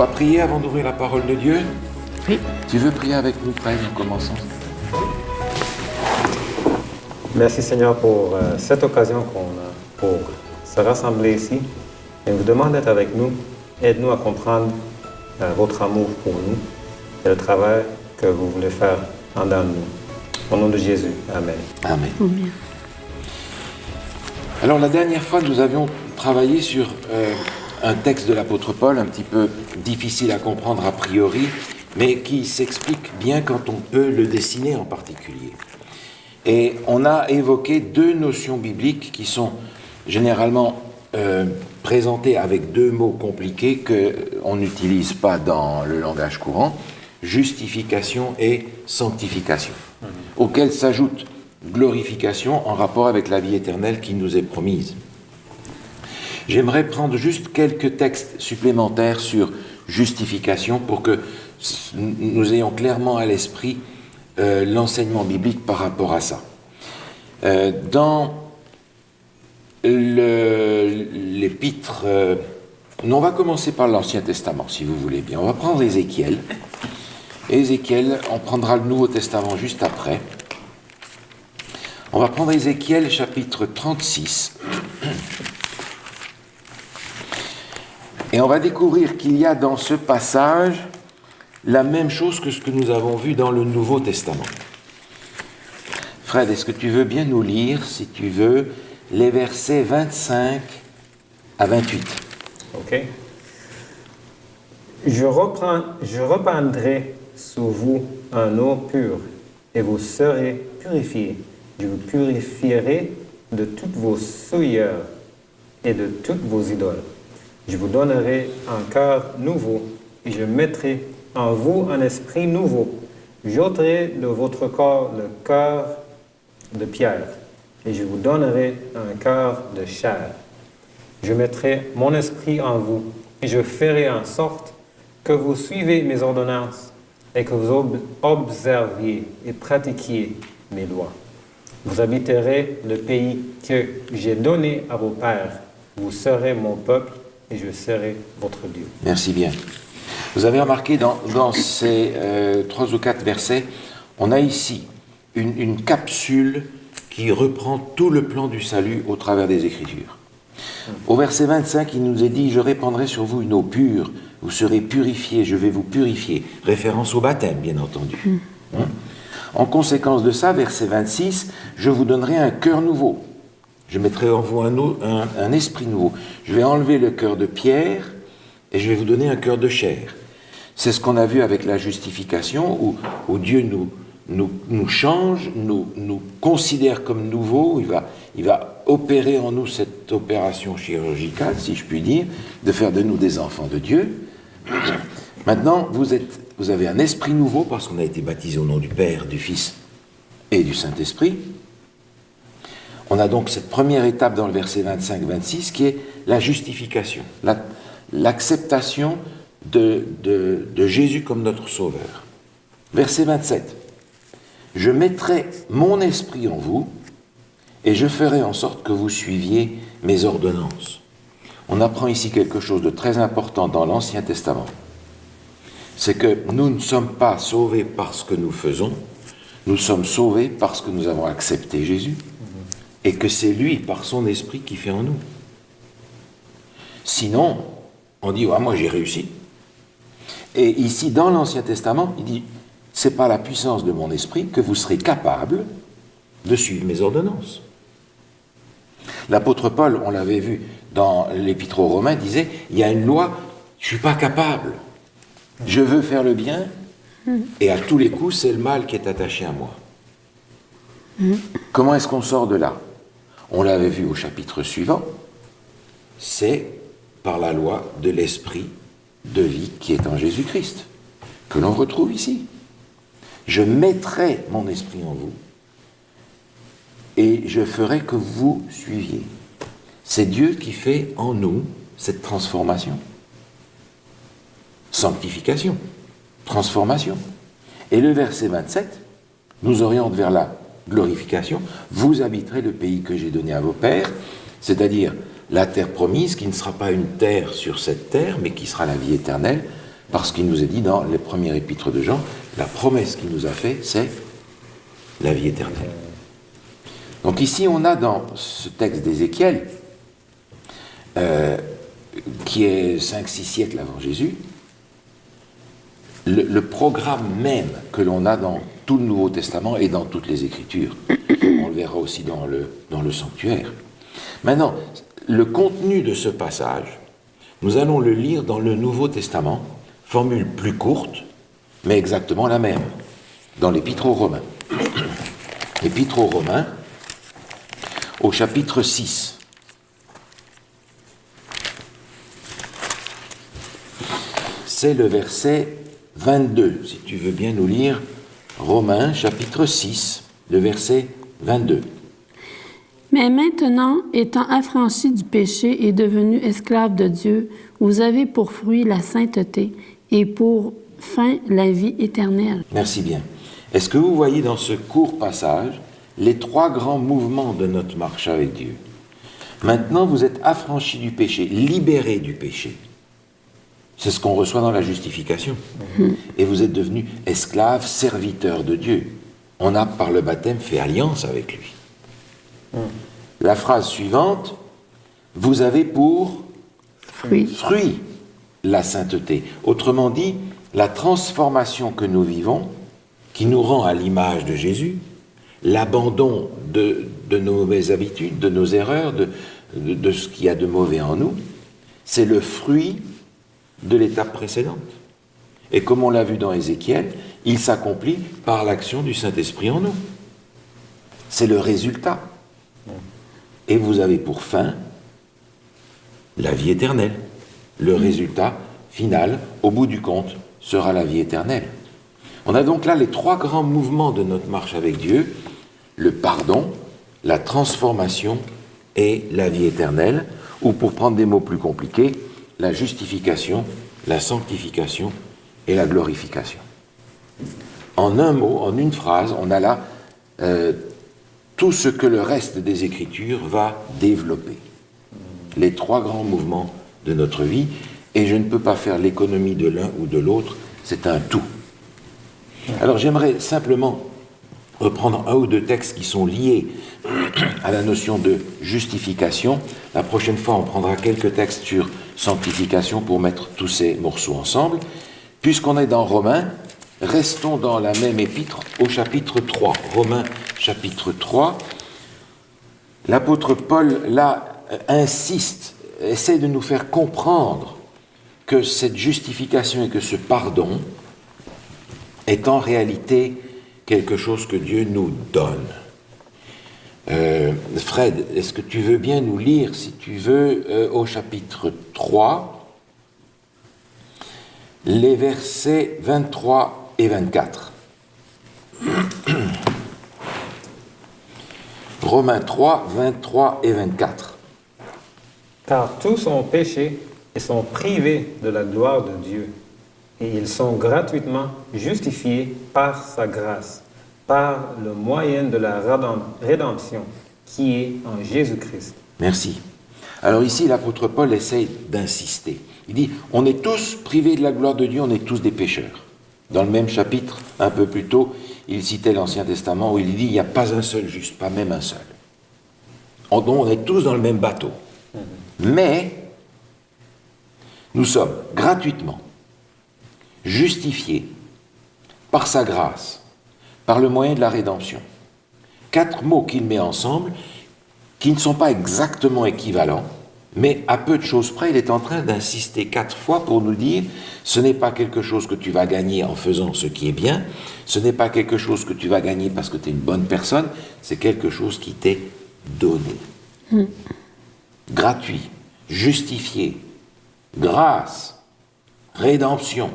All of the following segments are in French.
va prier avant d'ouvrir la parole de Dieu? Oui. Tu veux prier avec nous, Frère? Nous commençons. Merci Seigneur pour cette occasion qu'on a pour se rassembler ici. Et vous demande d'être avec nous. Aide-nous à comprendre votre amour pour nous et le travail que vous voulez faire en dedans de nous. Au nom de Jésus. Amen. Amen. Amen. Alors la dernière fois, nous avions travaillé sur un texte de l'apôtre Paul, un petit peu difficile à comprendre a priori, mais qui s'explique bien quand on peut le dessiner en particulier. Et on a évoqué deux notions bibliques qui sont généralement présentées avec deux mots compliqués qu'on n'utilise pas dans le langage courant, justification et sanctification, auxquels s'ajoute glorification en rapport avec la vie éternelle qui nous est promise. J'aimerais prendre juste quelques textes supplémentaires sur justification pour que nous ayons clairement à l'esprit l'enseignement biblique par rapport à ça. Dans l'épître, on va commencer par l'Ancien Testament, si vous voulez bien. On va prendre Ézéchiel. Ézéchiel, on prendra le Nouveau Testament juste après. On va prendre Ézéchiel, chapitre 36. Et on va découvrir qu'il y a dans ce passage la même chose que ce que nous avons vu dans le Nouveau Testament. Fred, est-ce que tu veux bien nous lire, si tu veux, les versets 25 à 28? OK. Je reprendrai sur vous un eau pure, et vous serez purifiés. Je vous purifierai de toutes vos souillures et de toutes vos idoles. Je vous donnerai un cœur nouveau, et je mettrai en vous un esprit nouveau. J'ôterai de votre corps le cœur de pierre, et je vous donnerai un cœur de chair. Je mettrai mon esprit en vous, et je ferai en sorte que vous suivez mes ordonnances, et que vous observiez et pratiquiez mes lois. Vous habiterez le pays que j'ai donné à vos pères. Vous serez mon peuple, et je serai votre Dieu. Merci bien. Vous avez remarqué dans ces 3 ou 4 versets, on a ici une capsule qui reprend tout le plan du salut au travers des Écritures. Au verset 25, il nous est dit « Je répandrai sur vous une eau pure, vous serez purifiés, je vais vous purifier ». Référence au baptême, bien entendu. En conséquence de ça, verset 26, « Je vous donnerai un cœur nouveau. Je mettrai en vous un esprit nouveau. Je vais enlever le cœur de pierre et je vais vous donner un cœur de chair. » C'est ce qu'on a vu avec la justification, où Dieu nous change, nous considère comme nouveaux. Il va opérer en nous cette opération chirurgicale, si je puis dire, de faire de nous des enfants de Dieu. Maintenant, vous avez un esprit nouveau, parce qu'on a été baptisé au nom du Père, du Fils et du Saint-Esprit. On a donc cette première étape dans le verset 25-26 qui est la justification, l'acceptation de Jésus comme notre Sauveur. Verset 27. « Je mettrai mon esprit en vous et je ferai en sorte que vous suiviez mes ordonnances. » On apprend ici quelque chose de très important dans l'Ancien Testament. C'est que nous ne sommes pas sauvés par ce que nous faisons, nous sommes sauvés parce que nous avons accepté Jésus et que c'est lui, par son esprit, qui fait en nous. Sinon, on dit « moi j'ai réussi ». Et ici, dans l'Ancien Testament, il dit « c'est par la puissance de mon esprit que vous serez capables de suivre mes ordonnances ». L'apôtre Paul, on l'avait vu dans l'Épître aux Romains, disait « il y a une loi, je ne suis pas capable. Je veux faire le bien, et à tous les coups, c'est le mal qui est attaché à moi. » Comment est-ce qu'on sort de là? On l'avait vu au chapitre suivant, c'est par la loi de l'esprit de vie qui est en Jésus-Christ, que l'on retrouve ici. Je mettrai mon esprit en vous et je ferai que vous suiviez. C'est Dieu qui fait en nous cette transformation. Sanctification, transformation. Et le verset 27 nous oriente vers la glorification. Vous habiterez le pays que j'ai donné à vos pères, c'est-à-dire la terre promise, qui ne sera pas une terre sur cette terre, mais qui sera la vie éternelle, Parce qu'il nous est dit dans les premières épîtres de Jean, la promesse qu'il nous a faite, c'est la vie éternelle. Donc ici, on a dans ce texte d'Ézéchiel, qui est 5-6 siècles avant Jésus, le programme même que l'on a dans tout le Nouveau Testament et dans toutes les Écritures. On le verra aussi dans le sanctuaire. Maintenant, le contenu de ce passage, nous allons le lire dans le Nouveau Testament, formule plus courte, mais exactement la même, dans l'Épître aux Romains. L'Épître aux Romains, au chapitre 6. C'est le verset 22, si tu veux bien nous lire Romains, chapitre 6, le verset 22. Mais maintenant, étant affranchis du péché et devenus esclaves de Dieu, vous avez pour fruit la sainteté et pour fin la vie éternelle. Merci bien. Est-ce que vous voyez dans ce court passage les trois grands mouvements de notre marche avec Dieu? Maintenant, vous êtes affranchis du péché, libérés du péché. C'est ce qu'on reçoit dans la justification. Et vous êtes devenus esclaves, serviteurs de Dieu. On a, par le baptême, fait alliance avec lui. La phrase suivante, vous avez pour fruit la sainteté. Autrement dit, la transformation que nous vivons, qui nous rend à l'image de Jésus, l'abandon de nos mauvaises habitudes, de nos erreurs, de ce qu'il y a de mauvais en nous, c'est le fruit de l'étape précédente. Et comme on l'a vu dans Ézéchiel, il s'accomplit par l'action du Saint-Esprit en nous. C'est le résultat. Et vous avez pour fin la vie éternelle. Le résultat final, au bout du compte, sera la vie éternelle. On a donc là les trois grands mouvements de notre marche avec Dieu, le pardon, la transformation et la vie éternelle, ou pour prendre des mots plus compliqués, la justification, la sanctification et la glorification. En un mot, en une phrase, on a là tout ce que le reste des Écritures va développer. Les trois grands mouvements de notre vie, et je ne peux pas faire l'économie de l'un ou de l'autre, c'est un tout. Alors j'aimerais simplement reprendre un ou deux textes qui sont liés à la notion de justification. La prochaine fois, on prendra quelques textes sur sanctification pour mettre tous ces morceaux ensemble. Puisqu'on est dans Romains, restons dans la même épître au chapitre 3. Romains, chapitre 3. L'apôtre Paul, là, insiste, essaie de nous faire comprendre que cette justification et que ce pardon est en réalité quelque chose que Dieu nous donne. Fred, est-ce que tu veux bien nous lire, si tu veux, au chapitre 3, les versets 23 et 24. Romains 3, 23 et 24. Car tous ont péché et sont privés de la gloire de Dieu, et ils sont gratuitement justifiés par sa grâce, par le moyen de la rédemption qui est en Jésus-Christ. Merci. Alors ici, l'apôtre Paul essaye d'insister. Il dit, on est tous privés de la gloire de Dieu, on est tous des pécheurs. Dans le même chapitre, un peu plus tôt, il citait l'Ancien Testament où il dit, il n'y a pas un seul juste, pas même un seul. On est tous dans le même bateau. Mais, nous sommes gratuitement justifiés par sa grâce, par le moyen de la rédemption. 4 mots qu'il met ensemble, qui ne sont pas exactement équivalents, mais à peu de choses près, il est en train d'insister 4 fois pour nous dire, ce n'est pas quelque chose que tu vas gagner en faisant ce qui est bien, ce n'est pas quelque chose que tu vas gagner parce que tu es une bonne personne, c'est quelque chose qui t'est donné. Gratuit, justifié, grâce, rédemption.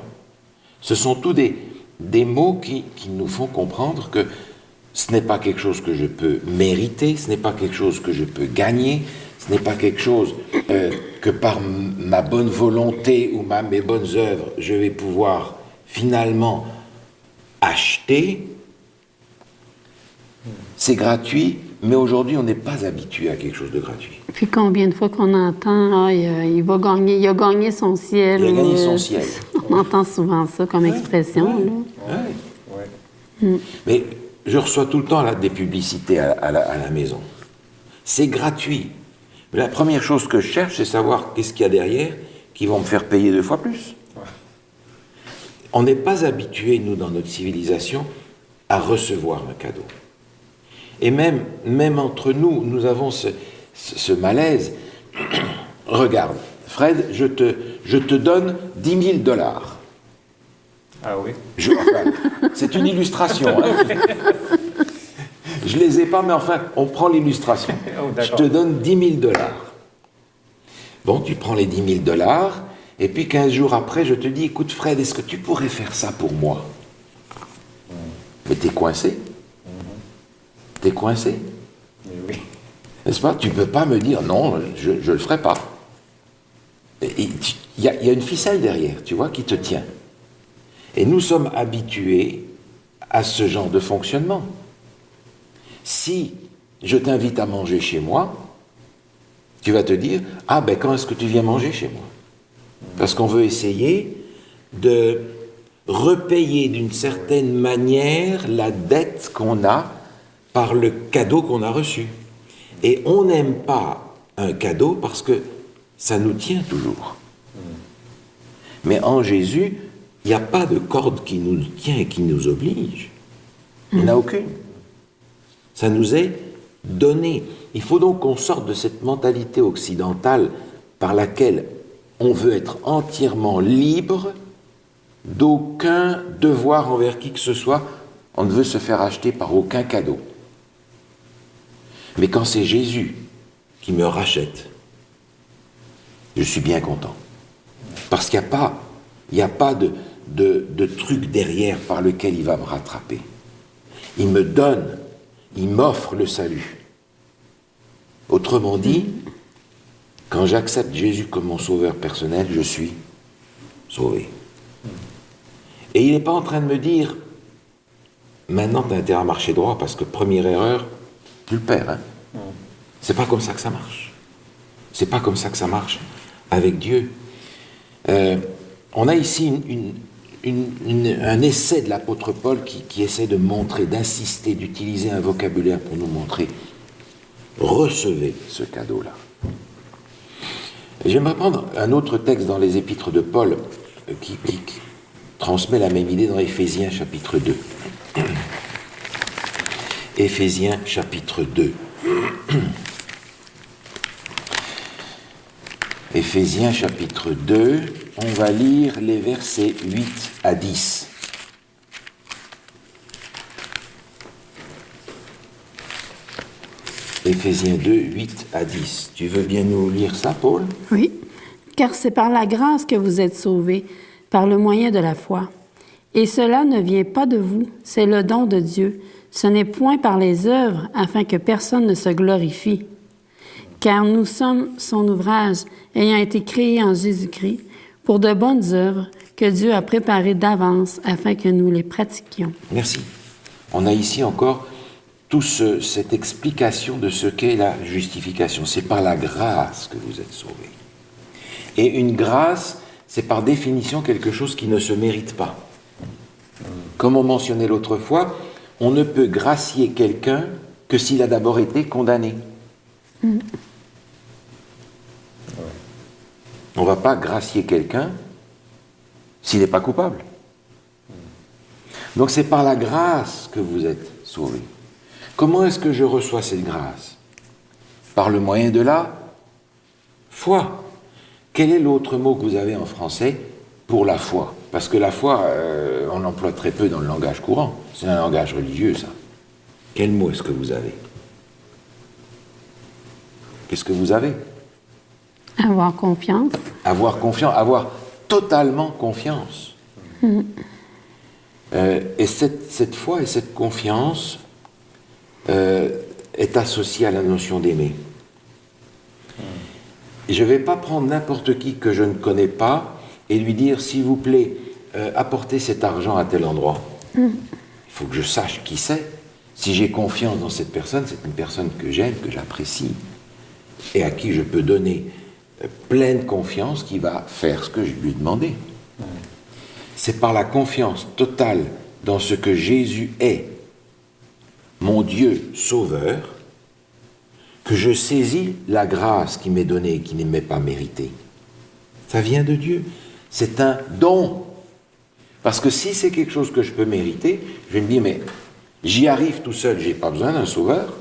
Ce sont tous des mots qui nous font comprendre que ce n'est pas quelque chose que je peux mériter, ce n'est pas quelque chose que je peux gagner, ce n'est pas quelque chose que par ma bonne volonté ou mes bonnes œuvres, je vais pouvoir finalement acheter. C'est gratuit, mais aujourd'hui, on n'est pas habitué à quelque chose de gratuit. Puis combien de fois qu'on entend, il a gagné son ciel. Il a gagné son ciel. On entend souvent ça comme expression. Là. Ouais. Mais je reçois tout le temps là, des publicités à la maison. C'est gratuit. Mais la première chose que je cherche, c'est savoir qu'est-ce qu'il y a derrière qui vont me faire payer 2 fois plus. On n'est pas habitué, nous, dans notre civilisation, à recevoir un cadeau. Et même entre nous, nous avons ce malaise. Regarde, Fred, je te donne 10 000 dollars. Ah oui? Enfin, c'est une illustration. Hein. Je ne les ai pas, mais enfin, on prend l'illustration. Oh, je te donne 10 000 dollars. Bon, tu prends les 10 000 dollars, et puis 15 jours après, je te dis, écoute Fred, est-ce que tu pourrais faire ça pour moi? Mais t'es coincé. T'es coincé. Oui. N'est-ce pas? Tu ne peux pas me dire, non, je ne le ferai pas. Il y a une ficelle derrière, tu vois, qui te tient. Et nous sommes habitués à ce genre de fonctionnement. Si je t'invite à manger chez moi, tu vas te dire, ah ben quand est-ce que tu viens manger chez moi? Parce qu'on veut essayer de repayer d'une certaine manière la dette qu'on a par le cadeau qu'on a reçu. Et on n'aime pas un cadeau parce que ça nous tient toujours. Mais en Jésus, il n'y a pas de corde qui nous tient et qui nous oblige. Il n'y en a aucune. Ça nous est donné. Il faut donc qu'on sorte de cette mentalité occidentale par laquelle on veut être entièrement libre d'aucun devoir envers qui que ce soit. On ne veut se faire acheter par aucun cadeau. Mais quand c'est Jésus qui me rachète, je suis bien content. Parce qu'il n'y a pas de truc derrière par lequel il va me rattraper. Il me donne, il m'offre le salut. Autrement dit, quand j'accepte Jésus comme mon sauveur personnel, je suis sauvé. Et il n'est pas en train de me dire, maintenant tu as intérêt à marcher droit parce que première erreur, tu le perds. Hein? C'est pas comme ça que ça marche. C'est pas comme ça que ça marche avec Dieu. On a ici un essai de l'apôtre Paul qui essaie de montrer, d'insister, d'utiliser un vocabulaire pour nous montrer. Recevez ce cadeau-là. J'aimerais prendre un autre texte dans les épîtres de Paul qui transmet la même idée dans Éphésiens chapitre 2. Éphésiens chapitre 2. Éphésiens chapitre 2, on va lire les versets 8 à 10. Éphésiens 2, 8 à 10. Tu veux bien nous lire ça, Paul? Oui, car c'est par la grâce que vous êtes sauvés, par le moyen de la foi. Et cela ne vient pas de vous, c'est le don de Dieu. Ce n'est point par les œuvres, afin que personne ne se glorifie. Car nous sommes son ouvrage, ayant été créés en Jésus-Christ, pour de bonnes œuvres que Dieu a préparées d'avance afin que nous les pratiquions. Merci. On a ici encore toute cette explication de ce qu'est la justification. C'est par la grâce que vous êtes sauvés. Et une grâce, c'est par définition quelque chose qui ne se mérite pas. Comme on mentionnait l'autre fois, on ne peut gracier quelqu'un que s'il a d'abord été condamné. On ne va pas gracier quelqu'un s'il n'est pas coupable. Donc c'est par la grâce que vous êtes sauvés. Comment est-ce que je reçois cette grâce? Par le moyen de la foi. Quel est l'autre mot que vous avez en français pour la foi? Parce que la foi, on l'emploie très peu dans le langage courant. C'est un langage religieux, ça. Quel mot est-ce que vous avez? Qu'est-ce que vous avez? Avoir confiance. Avoir confiance, avoir totalement confiance. Et cette foi et cette confiance est associée à la notion d'aimer. Je ne vais pas prendre n'importe qui que je ne connais pas et lui dire, s'il vous plaît, apportez cet argent à tel endroit. Il faut que je sache qui c'est. Si j'ai confiance dans cette personne, c'est une personne que j'aime, que j'apprécie, et à qui je peux donner pleine confiance qui va faire ce que je lui ai demandé. c'est par la confiance totale dans ce que Jésus est, mon Dieu sauveur, que je saisis la grâce qui m'est donnée et qui ne m'est pas méritée. Ça vient de Dieu. C'est un don. Parce que si c'est quelque chose que je peux mériter, je vais me dire, mais j'y arrive tout seul, je n'ai pas besoin d'un sauveur.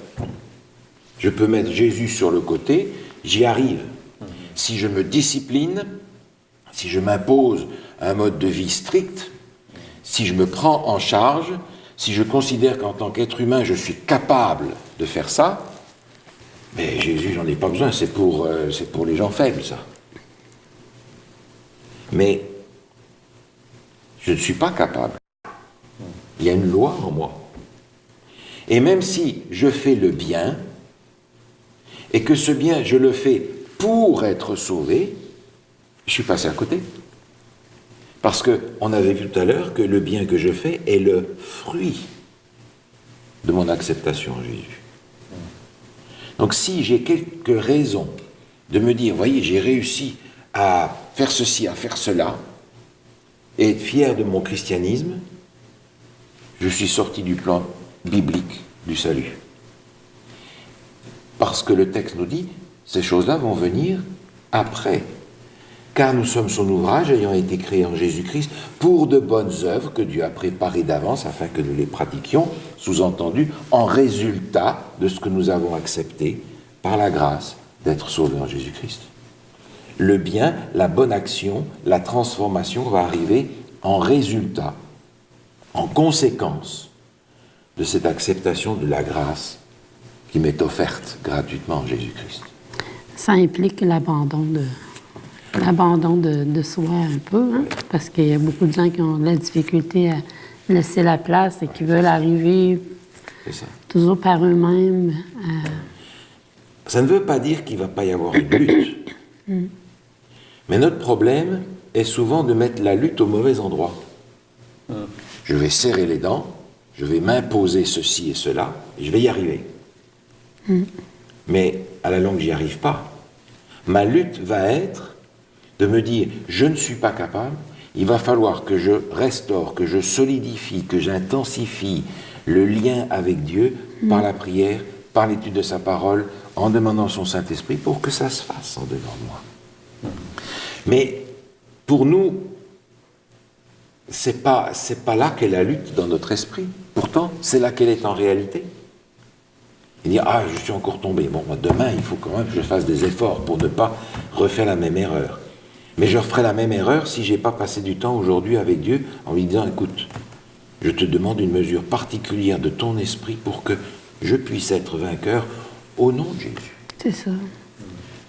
Je peux mettre Jésus sur le côté, j'y arrive. Si je me discipline, si je m'impose un mode de vie strict, si je me prends en charge, si je considère qu'en tant qu'être humain, je suis capable de faire ça, mais Jésus, j'en ai pas besoin, c'est pour les gens faibles, ça. Mais je ne suis pas capable. Il y a une loi en moi. Et même si je fais le bien, et que ce bien, je le fais pour être sauvé, je suis passé à côté. Parce qu'on avait vu tout à l'heure que le bien que je fais est le fruit de mon acceptation en Jésus. Donc si j'ai quelques raisons de me dire, voyez, j'ai réussi à faire ceci, à faire cela, et être fier de mon christianisme, je suis sorti du plan biblique du salut. Parce que le texte nous dit, ces choses-là vont venir après. Car nous sommes son ouvrage ayant été créé en Jésus-Christ pour de bonnes œuvres que Dieu a préparées d'avance afin que nous les pratiquions, sous-entendu, en résultat de ce que nous avons accepté par la grâce d'être sauvés en Jésus-Christ. Le bien, la bonne action, la transformation va arriver en résultat, en conséquence de cette acceptation de la grâce qui m'est offerte gratuitement en Jésus-Christ. Ça implique l'abandon de soi un peu, hein? Parce qu'il y a beaucoup de gens qui ont de la difficulté à laisser la place et qui veulent arriver toujours par eux-mêmes. Ça ne veut pas dire qu'il ne va pas y avoir une lutte. Mais notre problème est souvent de mettre la lutte au mauvais endroit. Je vais serrer les dents, je vais m'imposer ceci et cela, et je vais y arriver. Mais à la longue, j'y arrive pas. Ma lutte va être de me dire, je ne suis pas capable, il va falloir que je restaure, que je solidifie, que j'intensifie le lien avec Dieu par la prière, par l'étude de sa parole, en demandant son Saint-Esprit pour que ça se fasse en dedans de moi. Mais pour nous, c'est pas là qu'est la lutte dans notre esprit. Pourtant, c'est là qu'elle est en réalité. Et dire, ah, je suis encore tombé. Bon, moi, demain, il faut quand même que je fasse des efforts pour ne pas refaire la même erreur. Mais je referai la même erreur si je n'ai pas passé du temps aujourd'hui avec Dieu en lui disant, écoute, je te demande une mesure particulière de ton esprit pour que je puisse être vainqueur au nom de Jésus. C'est ça.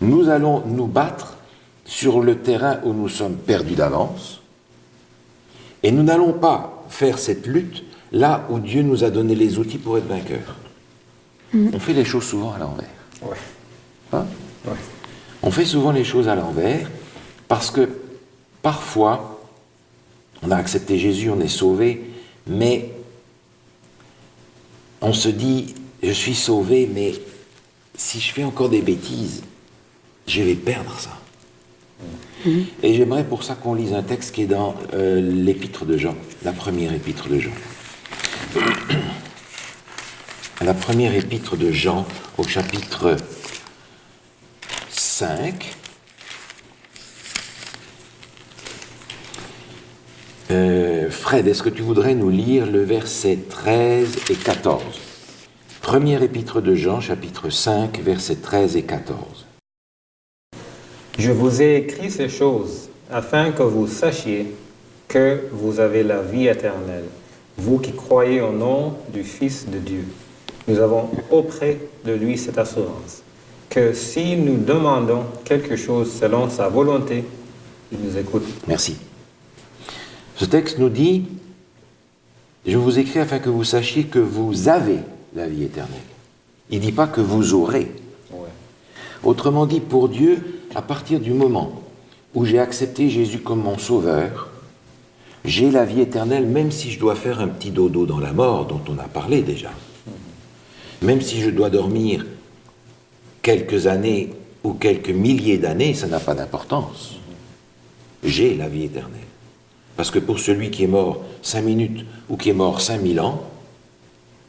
Nous allons nous battre sur le terrain où nous sommes perdus d'avance et nous n'allons pas faire cette lutte là où Dieu nous a donné les outils pour être vainqueurs. On fait les choses souvent à l'envers. Ouais. Hein? Ouais. On fait souvent les choses à l'envers parce que parfois, on a accepté Jésus, on est sauvé, mais on se dit, je suis sauvé, mais si je fais encore des bêtises, je vais perdre ça. Et j'aimerais pour ça qu'on lise un texte qui est dans l'épître de Jean, la première épître de Jean. La première épître de Jean, au chapitre 5. Fred, est-ce que tu voudrais nous lire le verset 13 et 14 ? Première épître de Jean, chapitre 5, versets 13 et 14. Je vous ai écrit ces choses afin que vous sachiez que vous avez la vie éternelle, vous qui croyez au nom du Fils de Dieu. Nous avons auprès de lui cette assurance, que si nous demandons quelque chose selon sa volonté, il nous écoute. Merci. Ce texte nous dit, je vous écris afin que vous sachiez que vous avez la vie éternelle. Il ne dit pas que vous aurez. Ouais. Autrement dit, pour Dieu, à partir du moment où j'ai accepté Jésus comme mon sauveur, j'ai la vie éternelle, même si je dois faire un petit dodo dans la mort, dont on a parlé déjà. Même si je dois dormir quelques années ou quelques milliers d'années, ça n'a pas d'importance. J'ai la vie éternelle. Parce que pour celui qui est mort 5 minutes ou qui est mort 5000 ans,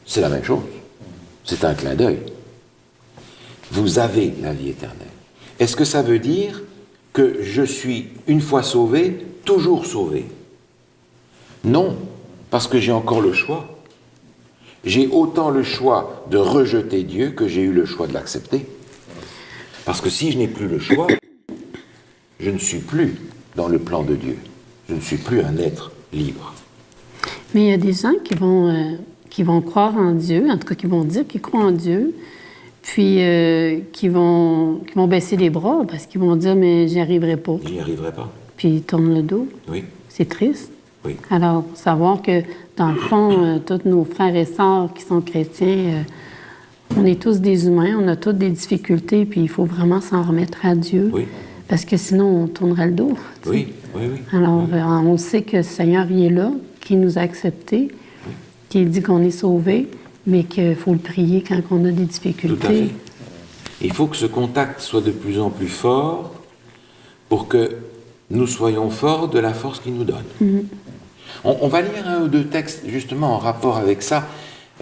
c'est la même chose. C'est un clin d'œil. Vous avez la vie éternelle. Est-ce que ça veut dire que je suis, une fois sauvé, toujours sauvé? Non, parce que j'ai encore le choix. J'ai autant le choix de rejeter Dieu que j'ai eu le choix de l'accepter. Parce que si je n'ai plus le choix, je ne suis plus dans le plan de Dieu. Je ne suis plus un être libre. Mais il y a des gens qui vont croire en Dieu, en tout cas qui vont dire qu'ils croient en Dieu, puis qui vont baisser les bras parce qu'ils vont dire « mais j'y arriverai pas ». Je n'y arriverai pas. Puis ils tournent le dos. Oui. C'est triste. Oui. Alors, savoir que, dans le fond, tous nos frères et sœurs qui sont chrétiens, on est tous des humains, on a toutes des difficultés, puis il faut vraiment s'en remettre à Dieu. Oui. Parce que sinon, on tournerait le dos. Oui, oui, oui. Alors, on sait que le Seigneur, il est là, qu'il nous a acceptés, qu'il dit qu'on est sauvés, mais qu'il faut le prier quand on a des difficultés. Tout à fait. Il faut que ce contact soit de plus en plus fort pour que nous soyons forts de la force qu'il nous donne. Mm-hmm. On va lire un ou deux textes justement en rapport avec ça.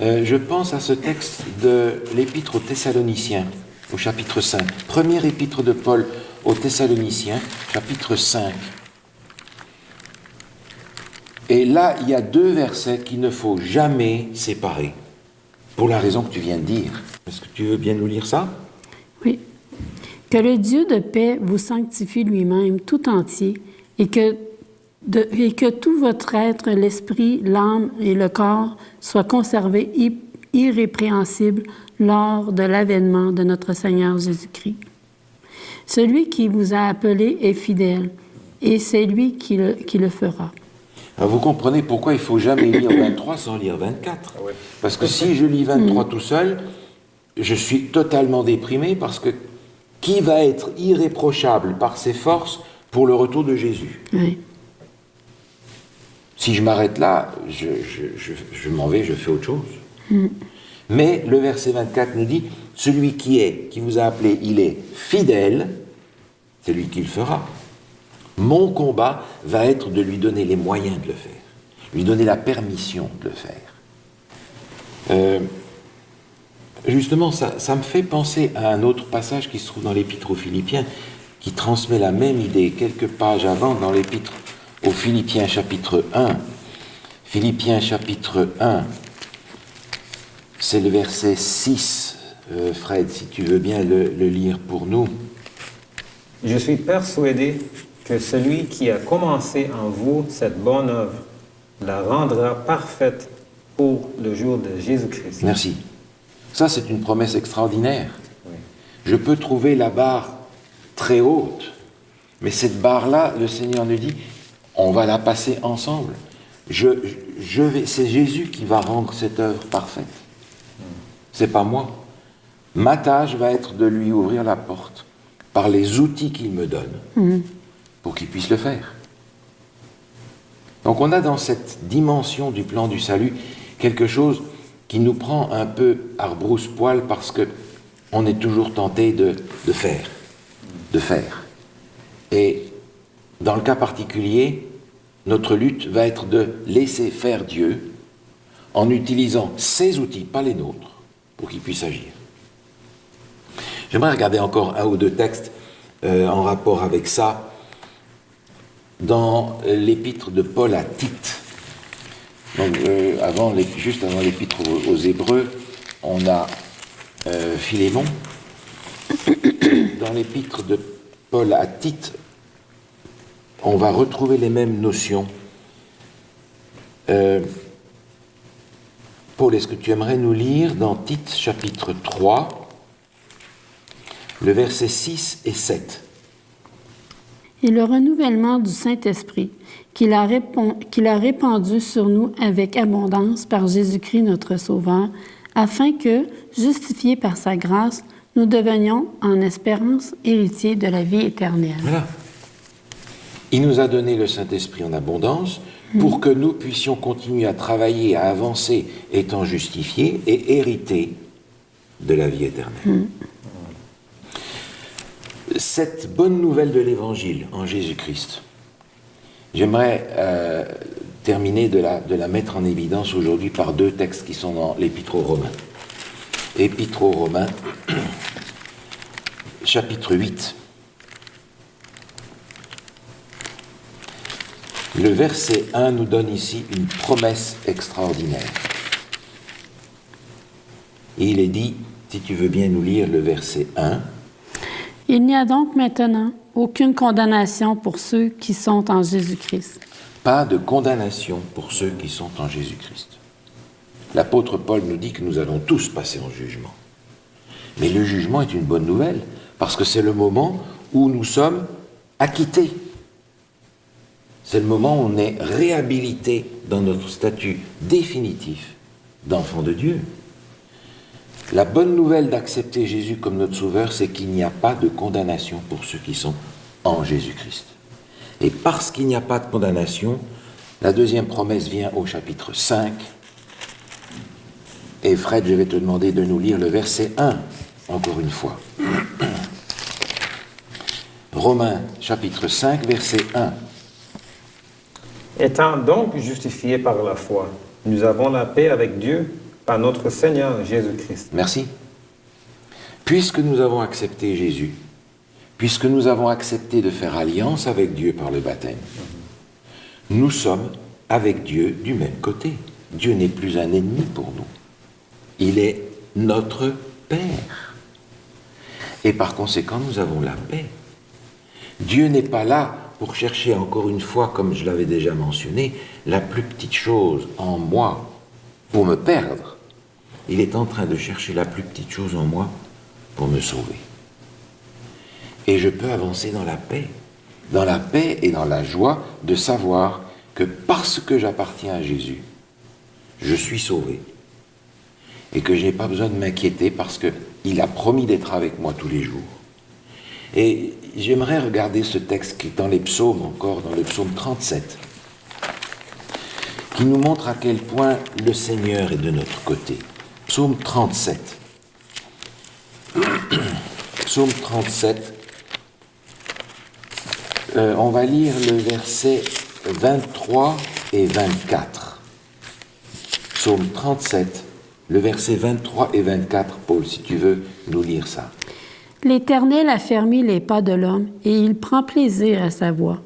Je pense à ce texte de l'Épître aux Thessaloniciens, au chapitre 5. Première épître de Paul aux Thessaloniciens, chapitre 5. Et là, il y a deux versets qu'il ne faut jamais séparer, pour la raison que tu viens de dire. Est-ce que tu veux bien nous lire ça? Oui. Que le Dieu de paix vous sanctifie lui-même tout entier et que tout votre être, l'esprit, l'âme et le corps soient conservés irrépréhensibles lors de l'avènement de notre Seigneur Jésus-Christ. Celui qui vous a appelé est fidèle et c'est lui qui le fera. Alors vous comprenez pourquoi il ne faut jamais lire 23 sans lire 24. Oui. Parce que si je lis 23 tout seul, je suis totalement déprimé parce que qui va être irréprochable par ses forces pour le retour de Jésus? Oui. Si je m'arrête là, je m'en vais, je fais autre chose. Mais le verset 24 nous dit, celui qui vous a appelé, il est fidèle, c'est lui qui le fera. Mon combat va être de lui donner les moyens de le faire, lui donner la permission de le faire. Justement, ça me fait penser à un autre passage qui se trouve dans l'Épître aux Philippiens, qui transmet la même idée, quelques pages avant, dans l'Épître aux Philippiens chapitre 1. Philippiens chapitre 1, c'est le verset 6. Fred, si tu veux bien le lire pour nous. Je suis persuadé que celui qui a commencé en vous cette bonne œuvre la rendra parfaite pour le jour de Jésus-Christ. Merci. Ça, c'est une promesse extraordinaire. Oui. Je peux trouver la barre très haute, mais cette barre-là, le Seigneur nous dit, on va la passer ensemble. C'est Jésus qui va rendre cette œuvre parfaite. C'est pas moi. Ma tâche va être de lui ouvrir la porte par les outils qu'il me donne pour qu'il puisse le faire. Donc on a dans cette dimension du plan du salut quelque chose qui nous prend un peu à rebrousse-poil parce que on est toujours tenté de faire. Et dans le cas particulier, notre lutte va être de laisser faire Dieu en utilisant ses outils, pas les nôtres, pour qu'il puisse agir. J'aimerais regarder encore un ou deux textes en rapport avec ça dans l'épître de Paul à Tite. Donc, juste avant l'épître aux Hébreux, on a Philémon. Dans l'épître de Paul à Tite, on va retrouver les mêmes notions. Paul, est-ce que tu aimerais nous lire dans Tite chapitre 3, le verset 6 et 7? Et le renouvellement du Saint-Esprit qu'il a répandu sur nous avec abondance par Jésus-Christ notre Sauveur, afin que, justifiés par sa grâce, nous devenions en espérance héritiers de la vie éternelle. Voilà. Il nous a donné le Saint-Esprit en abondance pour que nous puissions continuer à travailler, à avancer, étant justifiés et hériter de la vie éternelle. Cette bonne nouvelle de l'Évangile en Jésus-Christ J'aimerais terminer de la mettre en évidence aujourd'hui par deux textes qui sont dans l'Épître aux Romains. Épître aux Romains, chapitre 8. Le verset 1 nous donne ici une promesse extraordinaire. Et il est dit, si tu veux bien nous lire le verset 1. Il n'y a donc maintenant aucune condamnation pour ceux qui sont en Jésus-Christ. Pas de condamnation pour ceux qui sont en Jésus-Christ. L'apôtre Paul nous dit que nous allons tous passer en jugement. Mais le jugement est une bonne nouvelle, parce que c'est le moment où nous sommes acquittés. C'est le moment où on est réhabilité dans notre statut définitif d'enfant de Dieu. La bonne nouvelle d'accepter Jésus comme notre sauveur, c'est qu'il n'y a pas de condamnation pour ceux qui sont en Jésus-Christ. Et parce qu'il n'y a pas de condamnation, la deuxième promesse vient au chapitre 5. Et Fred, je vais te demander de nous lire le verset 1, encore une fois. Romains, chapitre 5, verset 1. Étant donc justifiés par la foi, nous avons la paix avec Dieu par notre Seigneur Jésus-Christ. Merci. Puisque nous avons accepté Jésus, puisque nous avons accepté de faire alliance avec Dieu par le baptême, nous sommes avec Dieu du même côté. Dieu n'est plus un ennemi pour nous. Il est notre Père. Et par conséquent, nous avons la paix. Dieu n'est pas là pour chercher, encore une fois, comme je l'avais déjà mentionné, la plus petite chose en moi pour me perdre. Il est en train de chercher la plus petite chose en moi pour me sauver. Et je peux avancer dans la paix et dans la joie de savoir que parce que j'appartiens à Jésus, je suis sauvé. Et que je n'ai pas besoin de m'inquiéter parce qu'il a promis d'être avec moi tous les jours. Et j'aimerais regarder ce texte qui est dans les psaumes, encore dans le psaume 37, qui nous montre à quel point le Seigneur est de notre côté. Psaume 37. Psaume 37. On va lire le verset 23 et 24. Psaume 37, le verset 23 et 24. Paul, si tu veux nous lire ça. L'Éternel a fermé les pas de l'homme et il prend plaisir à sa voix.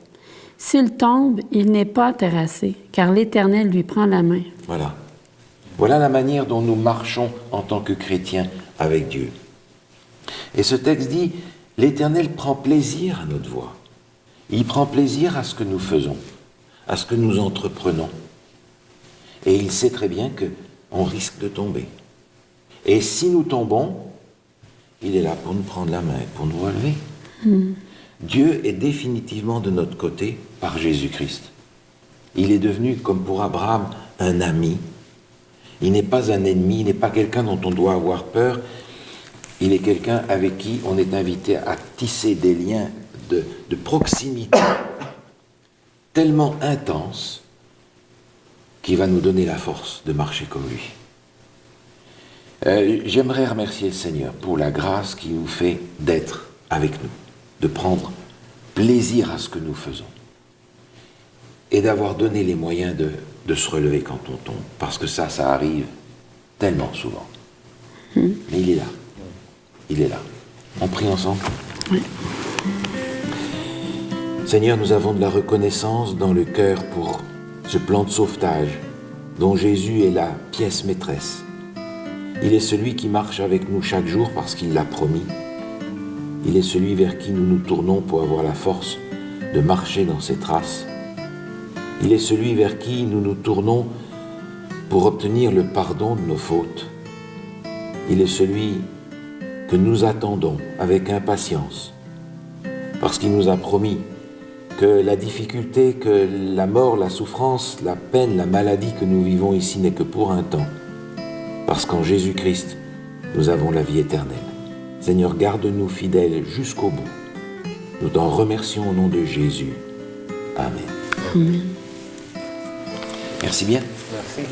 S'il tombe, il n'est pas terrassé, car l'Éternel lui prend la main. Voilà. Voilà la manière dont nous marchons en tant que chrétiens avec Dieu. Et ce texte dit, l'Éternel prend plaisir à notre voix. Il prend plaisir à ce que nous faisons, à ce que nous entreprenons. Et il sait très bien qu'on risque de tomber. Et si nous tombons, il est là pour nous prendre la main et pour nous relever. Dieu est définitivement de notre côté par Jésus-Christ. Il est devenu, comme pour Abraham, un ami. Il n'est pas un ennemi, il n'est pas quelqu'un dont on doit avoir peur. Il est quelqu'un avec qui on est invité à tisser des liens de proximité tellement intenses qu'il va nous donner la force de marcher comme lui. J'aimerais remercier le Seigneur pour la grâce qu'il nous fait d'être avec nous, de prendre plaisir à ce que nous faisons et d'avoir donné les moyens de se relever quand on tombe, parce que ça arrive tellement souvent. Mais il est là. Il est là. On prie ensemble. Oui. Seigneur, nous avons de la reconnaissance dans le cœur pour ce plan de sauvetage dont Jésus est la pièce maîtresse. Il est celui qui marche avec nous chaque jour parce qu'il l'a promis. Il est celui vers qui nous nous tournons pour avoir la force de marcher dans ses traces. Il est celui vers qui nous nous tournons pour obtenir le pardon de nos fautes. Il est celui que nous attendons avec impatience parce qu'il nous a promis que la difficulté, que la mort, la souffrance, la peine, la maladie que nous vivons ici n'est que pour un temps. Parce qu'en Jésus-Christ, nous avons la vie éternelle. Seigneur, garde-nous fidèles jusqu'au bout. Nous t'en remercions au nom de Jésus. Amen. Amen. Merci bien. Merci.